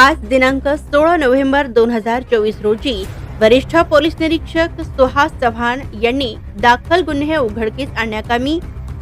आज दिनांक 16 नोव्हेंबर 2024 रोजी वरिष्ठ पोलीस निरीक्षक सुहास चव्हाण यांनी दाखल गुन्हे उघडकीस आणण्याकामी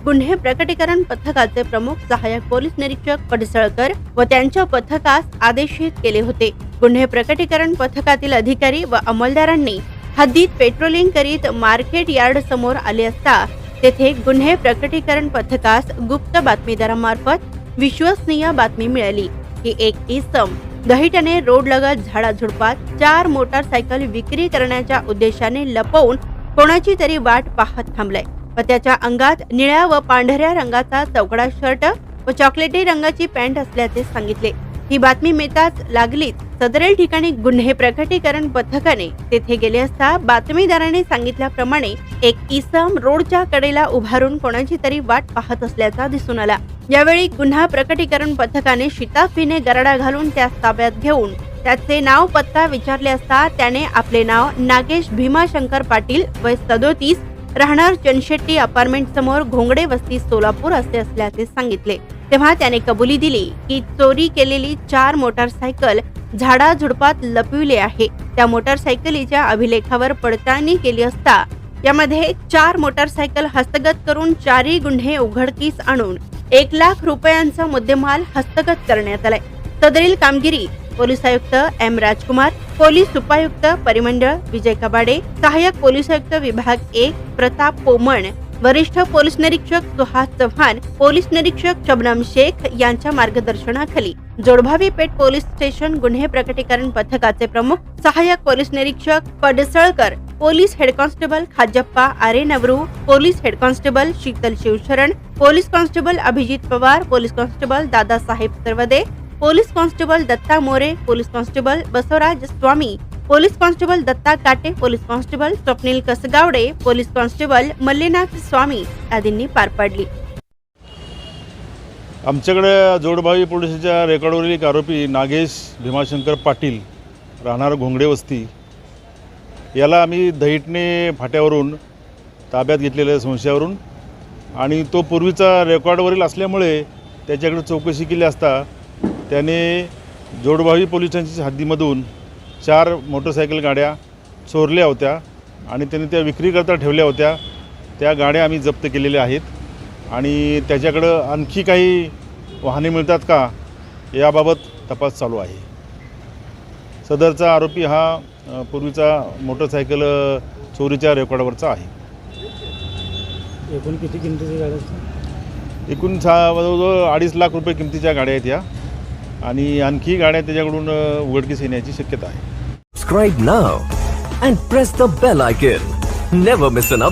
गुन्हे प्रकटीकरण पथकाचे प्रमुख सहाय्यक पोलीस निरीक्षक पडसळकर व त्यांच्या पथकास आदेशित केले होते। गुन्हे प्रकटीकरण पथकातील अधिकारी व अंमलदारांनी हद्दीत पेट्रोलिंग करीत मार्केट यार्ड समोर आले असता तेथे गुन्हे प्रकटीकरण पथकास गुप्त बातमीदारामार्फत विश्वसनीय बातमी मिळाली की एक इसम दहिटणे रोड लगत झाडाझुडपात 4 मोटारसायकल विक्री करण्याच्या उद्देशाने लपवून कोणाची तरी वाट पाहत थांबलाय व त्याच्या अंगात निळ्या व पांढऱ्या रंगाचा चौकडा शर्ट व चॉकलेटी रंगाची पॅन्ट असल्याचे सांगितले। ही बातमी मिळताच लागलीच सदरेल ठिकाणी गुन्हे प्रकटीकरण पथकाने तेथे गेले असता बातमीदाराने सांगितल्याप्रमाणे एक इसम रोडच्या कडेला उभारून कोणाची तरी वाट पाहत असल्याचा दिसून आला। यावेळी गुन्हा प्रकटीकरण पथकाने शिताफीने गरडा घालून त्यास ताब्यात घेऊन त्याचे नाव पत्ता विचारले असता त्याने आपले नाव नागेश भीमाशंकर पाटील वय 37 राहणार चनशेट्टी अपार्टमेंट समोर घोंगडे वस्ती सोलापूर असे असल्याचे सांगितले। तेव्हा त्याने कबुली दिली की चोरी केलेली 4 मोटारसायकल झाडाझुडपात लपविले आहे। त्या मोटारसायकलीच्या अभिलेखावर पडताळणी केली असता यामध्ये 4 मोटारसायकल हस्तगत करून 4 गुन्हे उघडकीस आणून 1 लाख रुपयांचा मुद्देमाल हस्तगत करण्यात आलाय। सदरील कामगिरी पोलीस आयुक्त एम राजकुमार, पोलीस उपायुक्त परिमंडळ विजय कबाडे, सहाय्यक पोलीस आयुक्त विभाग 1 प्रताप पोमण, वरिष्ठ पोलीस निरीक्षक सुहास चव्हाण, पोलीस निरीक्षक शबनम शेख यांच्या मार्गदर्शनाखाली जोडभावी पेठ पोलीस स्टेशन गुन्हे प्रकटीकरण पथकाचे प्रमुख सहाय्यक पोलीस निरीक्षक Padsalkar, police head constable Khajappa Are Navru, police head constable Sheetal Shivsharan, police constable Abhijit Pawar, police constable Dadasaheb Sarvade, police constable Datta More, police constable Basavaraj Swami, police constable Datta Kate, police constable Swapnil Kasgawade, police constable Mallinath Swami आदींनी पार पाडली। आमच्याकडे जोडभावी पोलिसाच्या रेकॉर्डवरील एक आरोपी नागेश भीमाशंकर पाटील राहणार घोंगडे वस्ती याला आम्ही दहिटणे फाट्यावरून ताब्यात घेतलेल्या संशयावरून आणि तो पूर्वीचा रेकॉर्डवरील असल्यामुळे त्याच्याकडे चौकशी केली असता त्याने जोडभावी पोलिसांच्या हद्दीमधून 4 मोटरसायकल गाड्या चोरल्या होत्या आणि त्याने त्या विक्रीकरता ठेवल्या होत्या। त्या गाड्या आम्ही जप्त केलेल्या आहेत आणि त्याच्याकडं आणखी काही वाहने मिळतात का याबाबत तपास चालू आहे। सदरचा आरोपी हा पूर्वीचा मोटरसायकल चोरीच्या रेकॉर्डवरचा आहे। एकूण किती किमतीच्या गाड्या असतात? एकूण जवळजवळ 2.5 लाख रुपये किमतीच्या गाड्या आहेत या आणि आणखी गाड्या त्याच्याकडून उघडकीस येण्याची शक्यता आहे। Subscribe now and press the bell icon. Never miss an update.